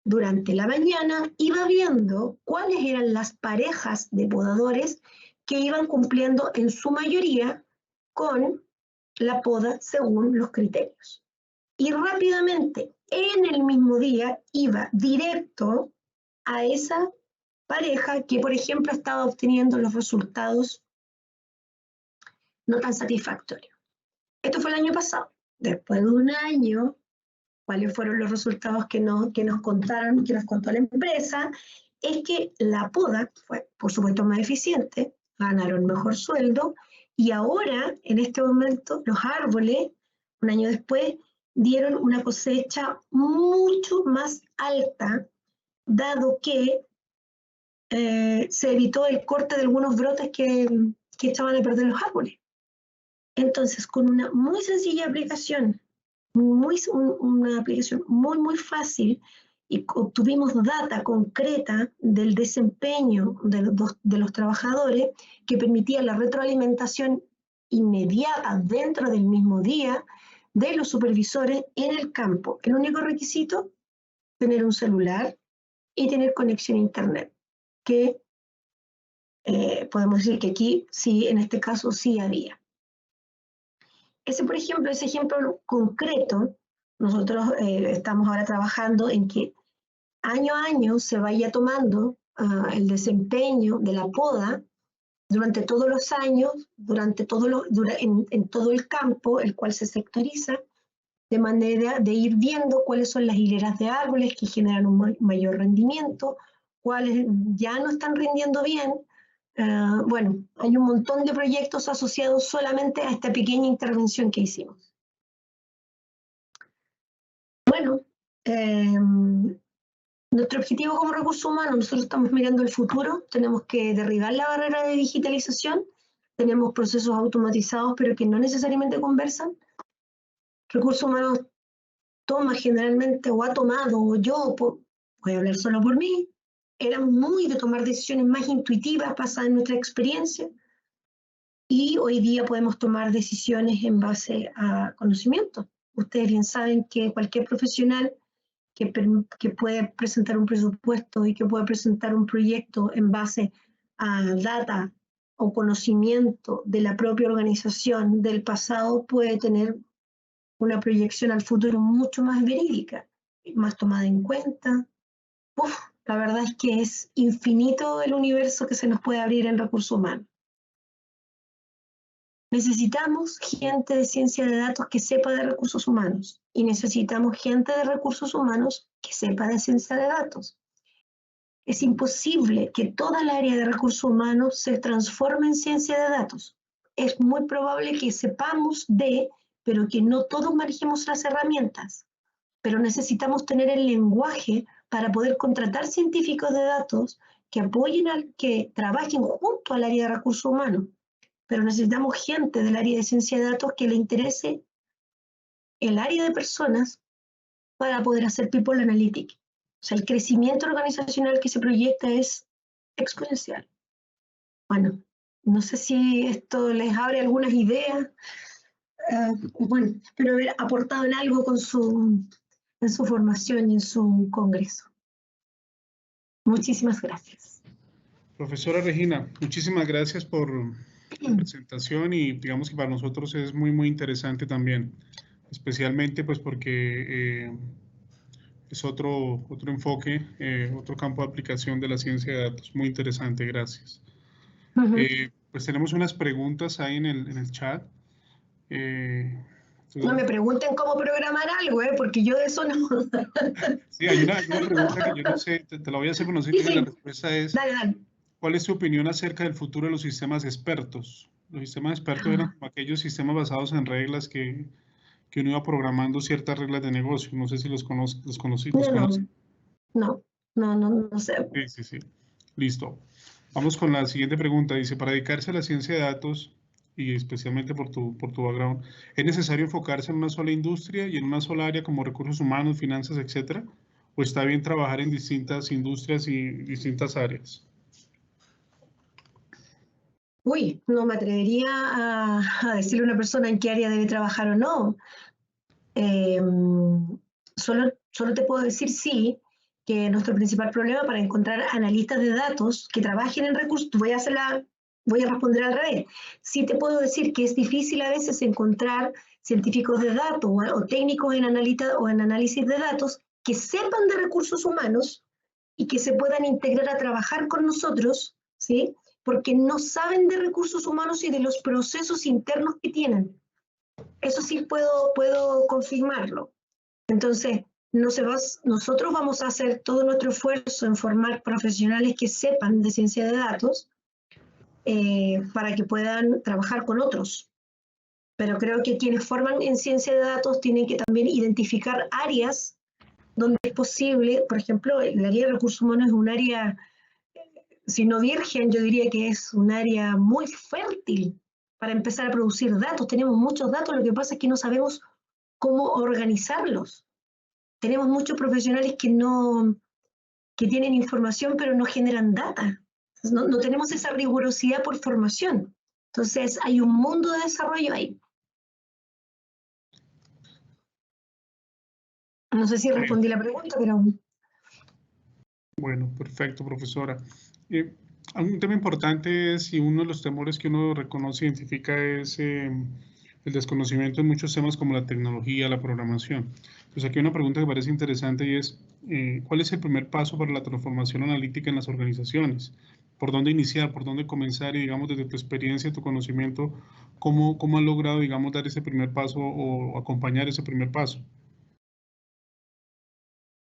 durante la mañana iba viendo cuáles eran las parejas de podadores que iban cumpliendo en su mayoría con la poda según los criterios. Y rápidamente, en el mismo día, iba directo a esa pareja que, por ejemplo, estaba obteniendo los resultados no tan satisfactorios. Esto fue el año pasado. Después de un año, cuáles fueron los resultados que nos contaron, que nos contó la empresa, es que la poda fue, por supuesto, más eficiente, ganaron mejor sueldo, y ahora, en este momento, los árboles, un año después, dieron una cosecha mucho más alta, dado que se evitó el corte de algunos brotes que echaban a perder los árboles. Entonces, con una muy sencilla aplicación, una aplicación muy fácil, y obtuvimos data concreta del desempeño de los trabajadores que permitía la retroalimentación inmediata dentro del mismo día de los supervisores en el campo. El único requisito, tener un celular y tener conexión a internet, que podemos decir que aquí sí, en este caso sí había. Por ejemplo, ese ejemplo concreto, nosotros estamos ahora trabajando en que año a año se vaya tomando el desempeño de la poda durante todos los años, en todo el campo, el cual se sectoriza, de manera de ir viendo cuáles son las hileras de árboles que generan un mayor rendimiento, cuáles ya no están rindiendo bien. Bueno, hay un montón de proyectos asociados solamente a esta pequeña intervención que hicimos. Bueno, nuestro objetivo como recursos humanos, nosotros estamos mirando el futuro, tenemos que derribar la barrera de digitalización, tenemos procesos automatizados pero que no necesariamente conversan. Recursos humanos toma generalmente, o ha tomado, o yo, voy a hablar solo por mí, era muy de tomar decisiones más intuitivas basadas en nuestra experiencia, y hoy día podemos tomar decisiones en base a conocimiento. Ustedes bien saben que cualquier profesional que puede presentar un presupuesto y que puede presentar un proyecto en base a data o conocimiento de la propia organización del pasado puede tener una proyección al futuro mucho más verídica, más tomada en cuenta. La verdad es que es infinito el universo que se nos puede abrir en recursos humanos. Necesitamos gente de ciencia de datos que sepa de recursos humanos y necesitamos gente de recursos humanos que sepa de ciencia de datos. Es imposible que toda el área de recursos humanos se transforme en ciencia de datos. Es muy probable que sepamos pero que no todos manejemos las herramientas. Pero necesitamos tener el lenguaje para poder contratar científicos de datos que apoyen, que trabajen junto al área de recursos humanos. Pero necesitamos gente del área de ciencia de datos que le interese el área de personas para poder hacer people analytics. O sea, el crecimiento organizacional que se proyecta es exponencial. Bueno, no sé si esto les abre algunas ideas. Bueno, espero haber aportado en algo en su formación y en su congreso. Muchísimas gracias. Profesora Regina, muchísimas gracias por la presentación, y digamos que para nosotros es muy interesante también, especialmente pues porque es otro enfoque, otro campo de aplicación de la ciencia de datos. Muy interesante, gracias. Pues tenemos unas preguntas ahí en el chat. No me pregunten cómo programar algo, porque yo de eso no. Sí, hay una pregunta que yo no sé, te la voy a hacer, pero no sé qué la respuesta es. Dale. ¿Cuál es tu opinión acerca del futuro de los sistemas expertos? Los sistemas expertos eran como aquellos sistemas basados en reglas que uno iba programando ciertas reglas de negocio. No sé si los conoces. No sé. Sí. Listo. Vamos con la siguiente pregunta. Dice, para dedicarse a la ciencia de datos, y especialmente por tu background, ¿es necesario enfocarse en una sola industria y en una sola área como recursos humanos, finanzas, etcétera? ¿O está bien trabajar en distintas industrias y distintas áreas? No me atrevería a decirle a una persona en qué área debe trabajar o no. Solo te puedo decir sí, que nuestro principal problema para encontrar analistas de datos que trabajen en recursos, voy a responder al revés. Sí te puedo decir que es difícil a veces encontrar científicos de datos o técnicos en análisis de datos que sepan de recursos humanos y que se puedan integrar a trabajar con nosotros, ¿sí? Porque no saben de recursos humanos y de los procesos internos que tienen. Eso sí puedo confirmarlo. Entonces, nosotros vamos a hacer todo nuestro esfuerzo en formar profesionales que sepan de ciencia de datos para que puedan trabajar con otros. Pero creo que quienes forman en ciencia de datos tienen que también identificar áreas donde es posible. Por ejemplo, el área de recursos humanos es un área, si no virgen, yo diría que es un área muy fértil para empezar a producir datos. Tenemos muchos datos, lo que pasa es que no sabemos cómo organizarlos. Tenemos muchos profesionales que tienen información pero no generan data. No tenemos esa rigurosidad por formación. Entonces hay un mundo de desarrollo ahí. No sé si respondí la pregunta, pero... Bueno, perfecto, profesora. Un tema importante es, y uno de los temores que uno reconoce e identifica es el desconocimiento en muchos temas como la tecnología, la programación. Entonces aquí hay una pregunta que parece interesante y es, ¿cuál es el primer paso para la transformación analítica en las organizaciones? ¿Por dónde iniciar? ¿Por dónde comenzar? Y digamos, desde tu experiencia, tu conocimiento, ¿cómo has logrado, digamos, dar ese primer paso o acompañar ese primer paso?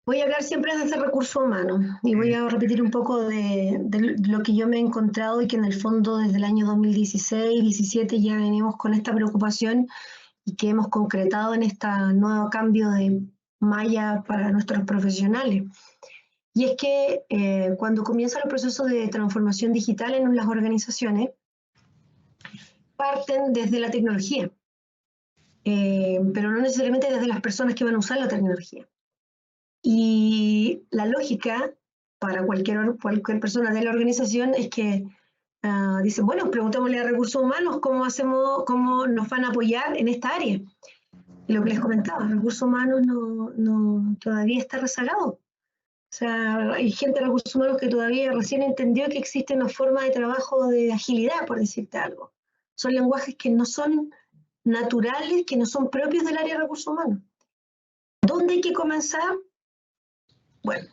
Voy a hablar siempre desde el recurso humano y voy a repetir un poco de lo que yo me he encontrado y que en el fondo desde el año 2016-17 ya venimos con esta preocupación y que hemos concretado en este nuevo cambio de malla para nuestros profesionales. Y es que cuando comienza el proceso de transformación digital en las organizaciones, parten desde la tecnología, pero no necesariamente desde las personas que van a usar la tecnología. Y la lógica para cualquier persona de la organización es que dicen, bueno, preguntémosle a recursos humanos cómo nos van a apoyar en esta área. Y lo que les comentaba, recursos humanos todavía está rezagado. O sea, hay gente de recursos humanos que todavía recién entendió que existe una forma de trabajo de agilidad, por decirte algo. Son lenguajes que no son naturales, que no son propios del área de recursos humanos. ¿Dónde hay que comenzar? Bueno,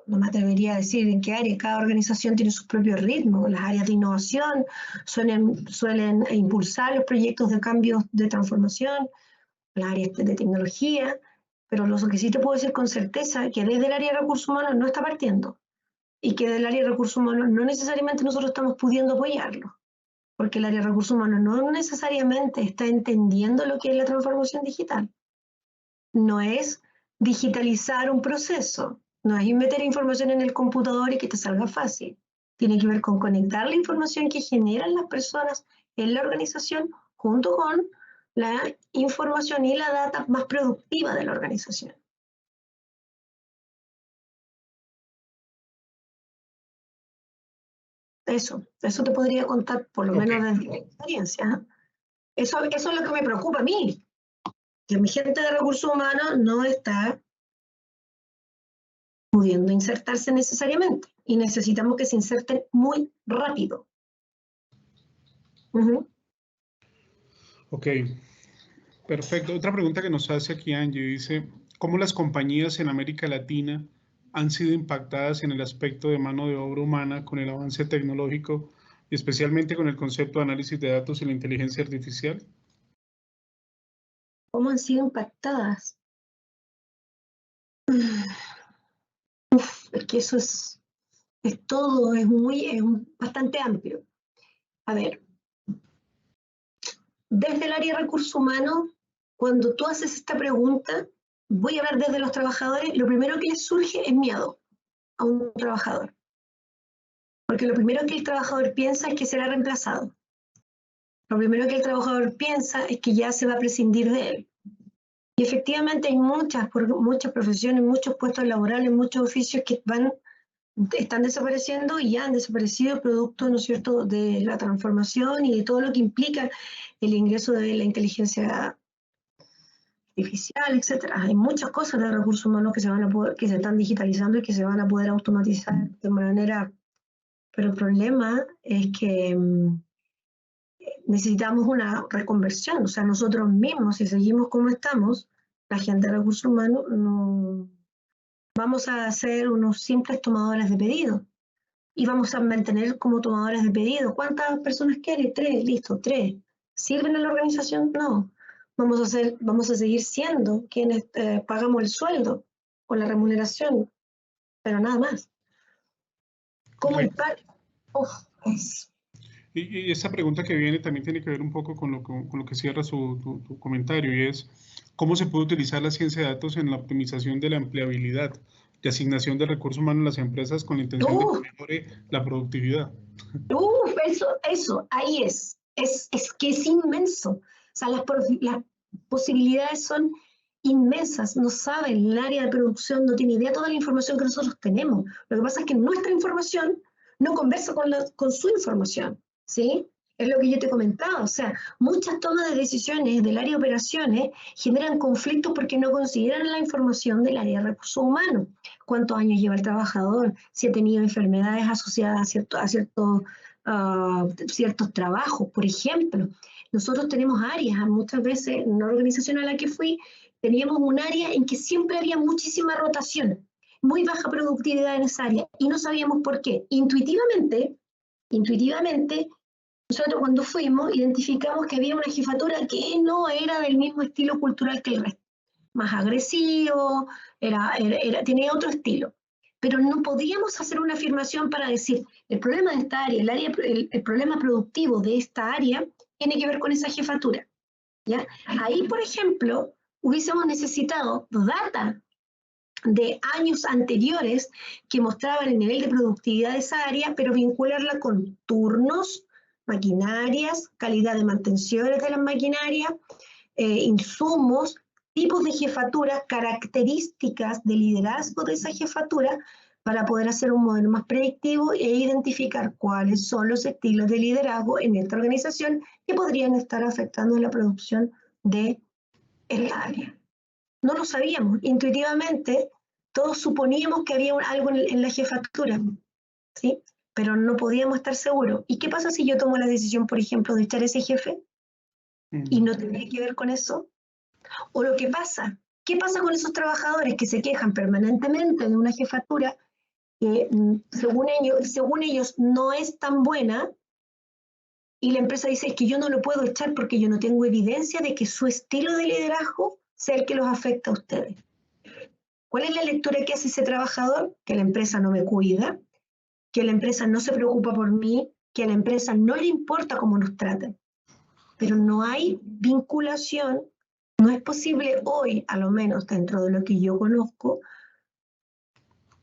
no me atrevería a decir en qué área. Cada organización tiene sus propios ritmos. Las áreas de innovación suelen impulsar los proyectos de cambios de transformación, las áreas de tecnología, pero lo que sí te puedo decir con certeza es que desde el área de recursos humanos no está partiendo y que del área de recursos humanos no necesariamente nosotros estamos pudiendo apoyarlo, porque el área de recursos humanos no necesariamente está entendiendo lo que es la transformación digital. No es digitalizar un proceso, no es meter información en el computador y que te salga fácil. Tiene que ver con conectar la información que generan las personas en la organización junto con la información y la data más productiva de la organización. Eso te podría contar por lo menos desde mi experiencia. Eso es lo que me preocupa a mí, que mi gente de recursos humanos no está pudiendo insertarse necesariamente y necesitamos que se inserten muy rápido. Ok, perfecto. Otra pregunta que nos hace aquí Angie dice, ¿cómo las compañías en América Latina han sido impactadas en el aspecto de mano de obra humana con el avance tecnológico y especialmente con el concepto de análisis de datos y la inteligencia artificial? ¿Cómo han sido impactadas? Es que eso es todo, es bastante amplio. A ver, desde el área de recursos humanos, cuando tú haces esta pregunta, voy a hablar desde los trabajadores, lo primero que les surge es miedo a un trabajador. Porque lo primero que el trabajador piensa es que será reemplazado. Lo primero que el trabajador piensa es que ya se va a prescindir de él. Y efectivamente hay muchas profesiones, muchos puestos laborales, muchos oficios que están desapareciendo y ya han desaparecido producto, ¿no es cierto?, de la transformación y de todo lo que implica el ingreso de la inteligencia artificial, etcétera. Hay muchas cosas de recursos humanos que se están digitalizando y que se van a poder automatizar de manera. Pero el problema es que necesitamos una reconversión. O sea, nosotros mismos, si seguimos como estamos, la gente de recursos humanos, no vamos a ser unos simples tomadores de pedido. Y vamos a mantener como tomadores de pedido. ¿Cuántas personas quieren? 3, listo, 3. ¿Sirven a la organización? No. Vamos a seguir siendo quienes pagamos el sueldo o la remuneración, pero nada más. ¿Cómo impacta? Y esa pregunta que viene también tiene que ver un poco con lo que cierra tu comentario, y es, ¿cómo se puede utilizar la ciencia de datos en la optimización de la empleabilidad y asignación de recursos humanos en las empresas con la intención de que mejore la productividad? Eso, ahí es. es que es inmenso. O sea, las posibilidades son inmensas. No saben, el área de producción no tiene idea de toda la información que nosotros tenemos. Lo que pasa es que nuestra información no conversa con su información, ¿sí? Es lo que yo te comentaba, o sea, muchas tomas de decisiones del área de operaciones generan conflictos porque no consideran la información del área de recursos humanos. ¿Cuántos años lleva el trabajador? Si ha tenido enfermedades asociadas a ciertos trabajos, por ejemplo. Nosotros tenemos áreas, muchas veces en una organización a la que fui, teníamos un área en que siempre había muchísima rotación, muy baja productividad en esa área, y no sabíamos por qué. Intuitivamente, nosotros cuando fuimos identificamos que había una jefatura que no era del mismo estilo cultural que el resto, más agresivo, tenía otro estilo. Pero no podíamos hacer una afirmación para decir, el problema de esta área, el problema productivo de esta área tiene que ver con esa jefatura, ¿ya? Ahí, por ejemplo, hubiésemos necesitado data de años anteriores que mostraban el nivel de productividad de esa área, pero vincularla con turnos, maquinarias, calidad de mantenciones de las maquinarias, insumos, tipos de jefatura, características de liderazgo de esa jefatura, para poder hacer un modelo más predictivo e identificar cuáles son los estilos de liderazgo en esta organización que podrían estar afectando la producción de el área. No lo sabíamos, intuitivamente todos suponíamos que había algo en la jefatura, ¿sí? Pero no podíamos estar seguros. ¿Y qué pasa si yo tomo la decisión, por ejemplo, de echar a ese jefe y no tiene que ver con eso? O lo que pasa, ¿qué pasa con esos trabajadores que se quejan permanentemente de una jefatura que según ellos no es tan buena, y la empresa dice, es que yo no lo puedo echar porque yo no tengo evidencia de que su estilo de liderazgo sea el que los afecta a ustedes? ¿Cuál es la lectura que hace ese trabajador? Que la empresa no me cuida, que la empresa no se preocupa por mí, que a la empresa no le importa cómo nos traten. Pero no hay vinculación, no es posible hoy, a lo menos dentro de lo que yo conozco.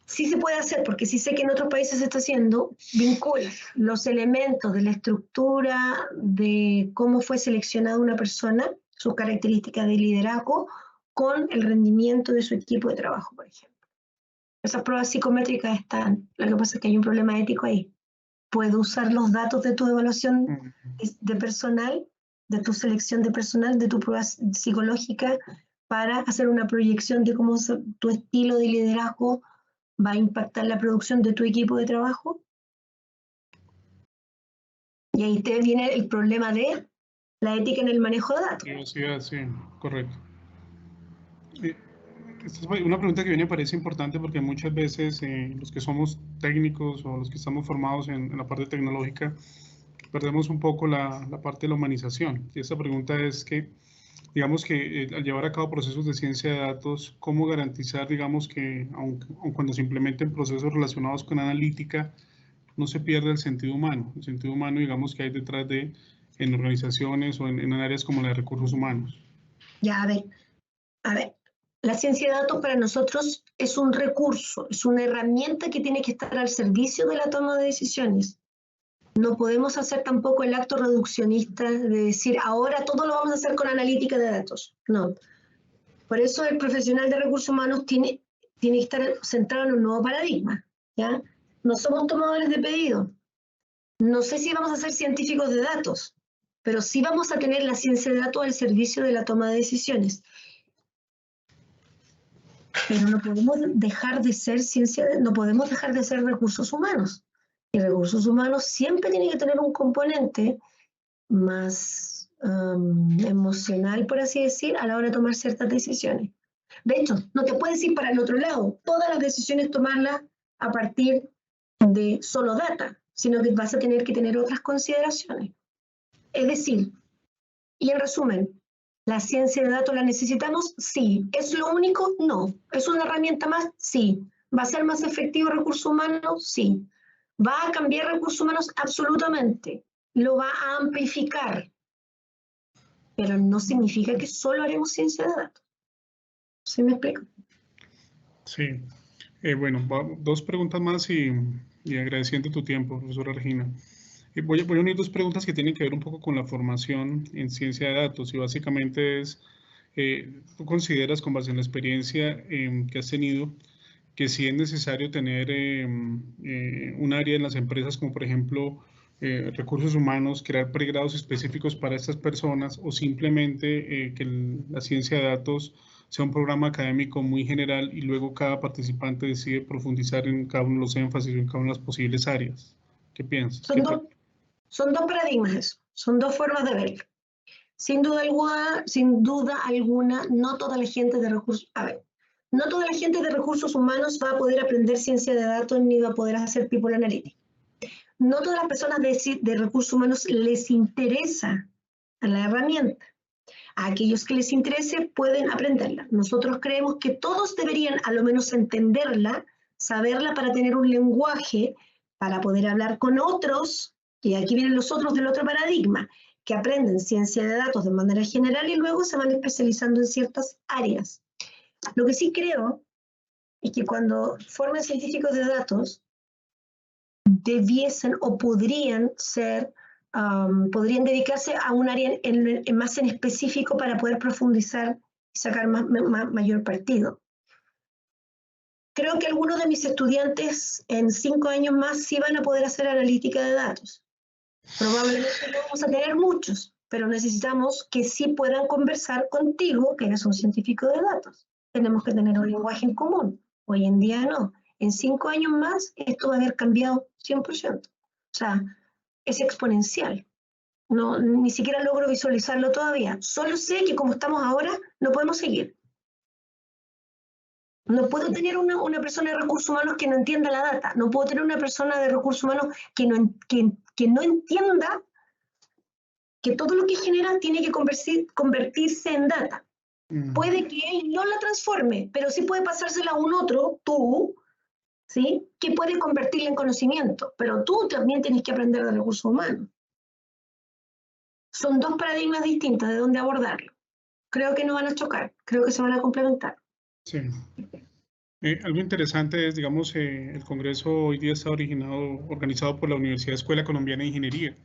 Sí se puede hacer, porque sí sé que en otros países se está haciendo, vincular los elementos de la estructura, de cómo fue seleccionada una persona, sus características de liderazgo, con el rendimiento de su equipo de trabajo, por ejemplo. Esas pruebas psicométricas están, lo que pasa es que hay un problema ético ahí. ¿Puedo usar los datos de tu evaluación de personal, de tu selección de personal, de tu prueba psicológica, para hacer una proyección de cómo tu estilo de liderazgo va a impactar la producción de tu equipo de trabajo? Y ahí te viene el problema de la ética en el manejo de datos. Sí, correcto. Esta es una pregunta que viene parece importante porque muchas veces los que somos técnicos o los que estamos formados en la parte tecnológica perdemos un poco la parte de la humanización. Y esta pregunta es que, digamos que al llevar a cabo procesos de ciencia de datos, ¿cómo garantizar, digamos, que aun cuando se implementen procesos relacionados con analítica, no se pierda el sentido humano? El sentido humano, digamos, que hay detrás de, en organizaciones o en áreas como la de recursos humanos. Ya, a ver, la ciencia de datos para nosotros es un recurso, es una herramienta que tiene que estar al servicio de la toma de decisiones. No podemos hacer tampoco el acto reduccionista de decir, ahora todo lo vamos a hacer con analítica de datos. No. Por eso el profesional de recursos humanos tiene que estar centrado en un nuevo paradigma, ¿ya? No somos tomadores de pedidos. No sé si vamos a ser científicos de datos, pero sí vamos a tener la ciencia de datos al servicio de la toma de decisiones. Pero no podemos dejar de ser no podemos dejar de ser recursos humanos. Y recursos humanos siempre tiene que tener un componente más emocional, por así decir, a la hora de tomar ciertas decisiones. De hecho, no te puedes ir para el otro lado. Todas las decisiones tomarlas a partir de solo data, sino que vas a tener que tener otras consideraciones. Es decir, y en resumen, ¿la ciencia de datos la necesitamos? Sí. ¿Es lo único? No. ¿Es una herramienta más? Sí. ¿Va a ser más efectivo recursos humanos? Sí. ¿Va a cambiar recursos humanos? Absolutamente. Lo va a amplificar. Pero no significa que solo haremos ciencia de datos. ¿Sí me explico? Sí. Bueno, dos preguntas más y agradeciendo tu tiempo, profesora Regina. Voy a unir dos preguntas que tienen que ver un poco con la formación en ciencia de datos y básicamente es, ¿tú consideras con base en la experiencia que has tenido que sí es necesario tener un área en las empresas como por ejemplo recursos humanos, crear pregrados específicos para estas personas o simplemente que la ciencia de datos sea un programa académico muy general y luego cada participante decide profundizar en cada uno de los énfasis o en cada una de las posibles áreas? ¿Qué piensas? Son dos paradigmas eso, son dos formas de verlo. Sin duda alguna, no toda la gente de recursos, no toda la gente de recursos humanos va a poder aprender ciencia de datos ni va a poder hacer people analytics. No todas las personas de recursos humanos les interesa la herramienta. A aquellos que les interese pueden aprenderla. Nosotros creemos que todos deberían a lo menos entenderla, saberla para tener un lenguaje, para poder hablar con otros, y aquí vienen los otros del otro paradigma, que aprenden ciencia de datos de manera general y luego se van especializando en ciertas áreas. Lo que sí creo es que cuando forman científicos de datos, debiesen o podrían podrían dedicarse a un área más en específico para poder profundizar y sacar mayor partido. Creo que algunos de mis estudiantes en 5 años más sí van a poder hacer analítica de datos. Probablemente no vamos a tener muchos, pero necesitamos que sí puedan conversar contigo, que eres un científico de datos. Tenemos que tener un lenguaje en común. Hoy en día no. En 5 años más esto va a haber cambiado 100%. O sea, es exponencial. No, ni siquiera logro visualizarlo todavía. Solo sé que como estamos ahora, no podemos seguir. No puedo tener una persona de recursos humanos que no entienda la data. No puedo tener una persona de recursos humanos que no entienda que todo lo que genera tiene que convertirse en data. Puede que él no la transforme, pero sí puede pasársela a un otro, tú, ¿sí? Que puede convertirla en conocimiento. Pero tú también tienes que aprender de recursos humanos. Son dos paradigmas distintos de dónde abordarlo. Creo que no van a chocar, creo que se van a complementar. Sí. Algo interesante es, digamos, el Congreso hoy día está organizado por la Universidad Escuela Colombiana de Ingeniería.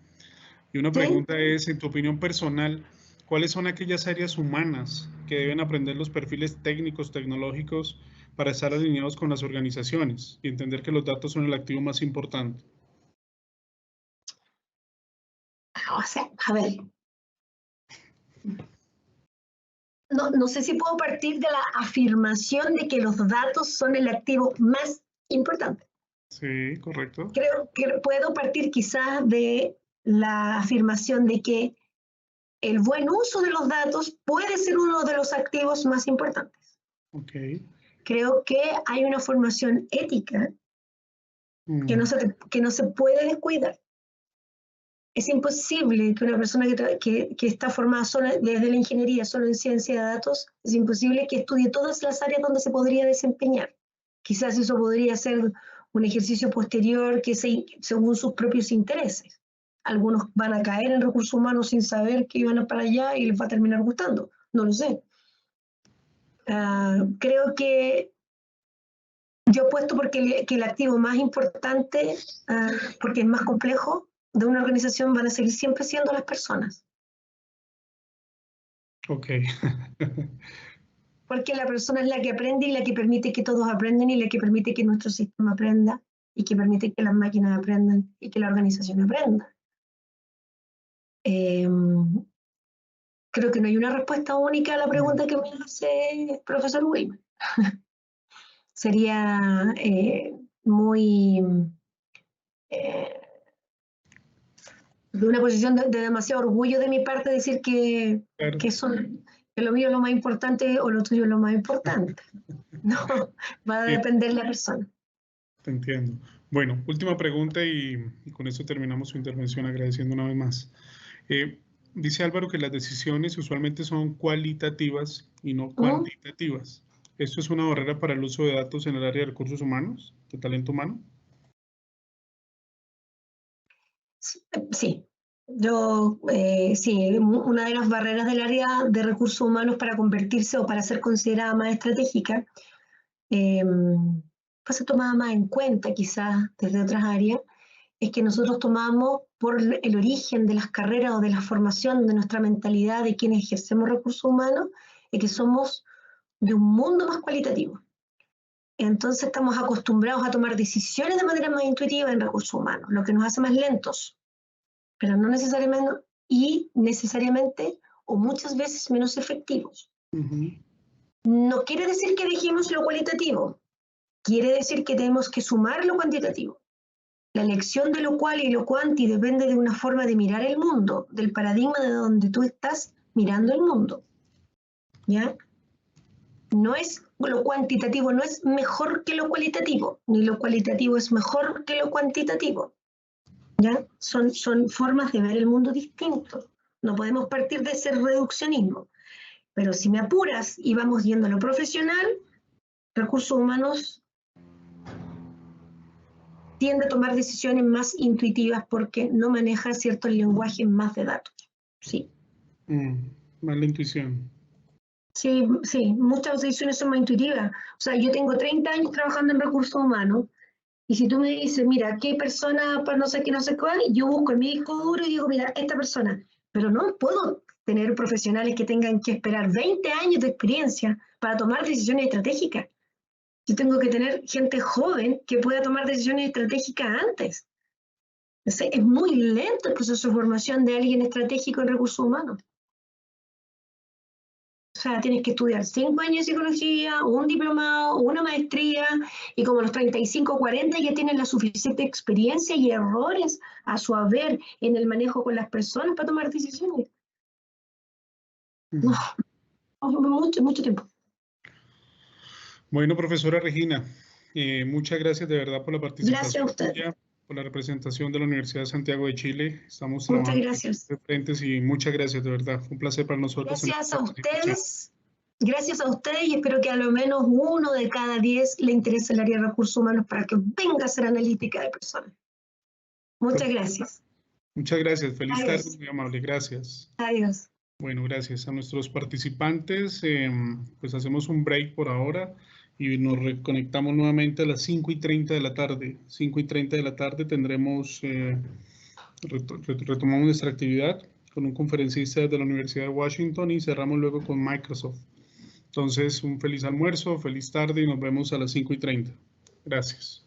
Y una pregunta es, en tu opinión personal, ¿cuáles son aquellas áreas humanas que deben aprender los perfiles técnicos, tecnológicos para estar alineados con las organizaciones y entender que los datos son el activo más importante? O sea, a ver, no sé si puedo partir de la afirmación de que los datos son el activo más importante. Sí, correcto. Creo que puedo partir quizás de la afirmación de que el buen uso de los datos puede ser uno de los activos más importantes. Okay. Creo que hay una formación ética que no se puede descuidar. Es imposible que una persona que está formada solo desde la ingeniería, solo en ciencia de datos, es imposible que estudie todas las áreas donde se podría desempeñar. Quizás eso podría ser un ejercicio posterior que según sus propios intereses. Algunos van a caer en recursos humanos sin saber que iban para allá y les va a terminar gustando. No lo sé. Creo que yo apuesto porque el activo más importante, porque es más complejo, de una organización van a seguir siempre siendo las personas. Ok. Porque la persona es la que aprende y la que permite que todos aprendan y la que permite que nuestro sistema aprenda y que permite que las máquinas aprendan y que la organización aprenda. Creo que no hay una respuesta única a la pregunta que me hace el profesor Wilmer. Sería muy... de una posición de demasiado orgullo de mi parte decir que lo mío es lo más importante o lo tuyo es lo más importante. No, va a depender de la persona. Te entiendo. Bueno, última pregunta y con esto terminamos su intervención agradeciendo una vez más. Dice Álvaro que las decisiones usualmente son cualitativas y no cuantitativas. ¿Esto es una barrera para el uso de datos en el área de recursos humanos, de talento humano? Sí, sí, una de las barreras del área de recursos humanos para convertirse o para ser considerada más estratégica, pues se tomaba más en cuenta quizás desde otras áreas, es que nosotros tomamos por el origen de las carreras o de la formación de nuestra mentalidad de quienes ejercemos recursos humanos, es que somos de un mundo más cualitativo. Entonces estamos acostumbrados a tomar decisiones de manera más intuitiva en recursos humanos, lo que nos hace más lentos, pero no necesariamente o muchas veces menos efectivos. No quiere decir que dejemos lo cualitativo, quiere decir que tenemos que sumar lo cuantitativo. La elección de lo cual y lo cuanti depende de una forma de mirar el mundo, del paradigma de donde tú estás mirando el mundo. ¿Ya? No es lo cuantitativo, no es mejor que lo cualitativo, ni lo cualitativo es mejor que lo cuantitativo. ¿Ya? Son formas de ver el mundo distintos. No podemos partir de ese reduccionismo. Pero si me apuras y vamos yendo a lo profesional, recursos humanos tiende a tomar decisiones más intuitivas porque no maneja ciertos lenguajes más de datos. Sí. Más la intuición. Sí, muchas decisiones son más intuitivas. O sea, yo tengo 30 años trabajando en recursos humanos y si tú me dices, mira, ¿qué persona para no sé qué, no sé cuál? Yo busco en mi disco duro y digo, mira, esta persona. Pero no puedo tener profesionales que tengan que esperar 20 años de experiencia para tomar decisiones estratégicas. Yo tengo que tener gente joven que pueda tomar decisiones estratégicas antes. Es muy lento el proceso de formación de alguien estratégico en recursos humanos. O sea, tienes que estudiar 5 años de psicología, un diplomado, una maestría, y como a los 35, 40 ya tienen la suficiente experiencia y errores a su haber en el manejo con las personas para tomar decisiones. Mucho tiempo. Bueno, profesora Regina, muchas gracias de verdad por la participación. Gracias a usted. Tuya, por la representación de la Universidad de Santiago de Chile. Estamos Muchas trabajando gracias. de frentes y muchas gracias de verdad. Fue un placer para nosotros. Gracias a ustedes. Gracias a ustedes y espero que a lo menos 1 de cada 10 le interese el área de recursos humanos para que venga a hacer analítica de personas. Muchas gracias. Muchas gracias. Feliz Adiós. tarde, muy amable. Gracias. Adiós. Bueno, gracias a nuestros participantes. Pues hacemos un break por ahora y nos reconectamos nuevamente a las 5:30 de la tarde. 5:30 de la tarde tendremos, retomamos nuestra actividad con un conferencista de la Universidad de Washington y cerramos luego con Microsoft. Entonces, un feliz almuerzo, feliz tarde y nos vemos a las 5:30. Gracias.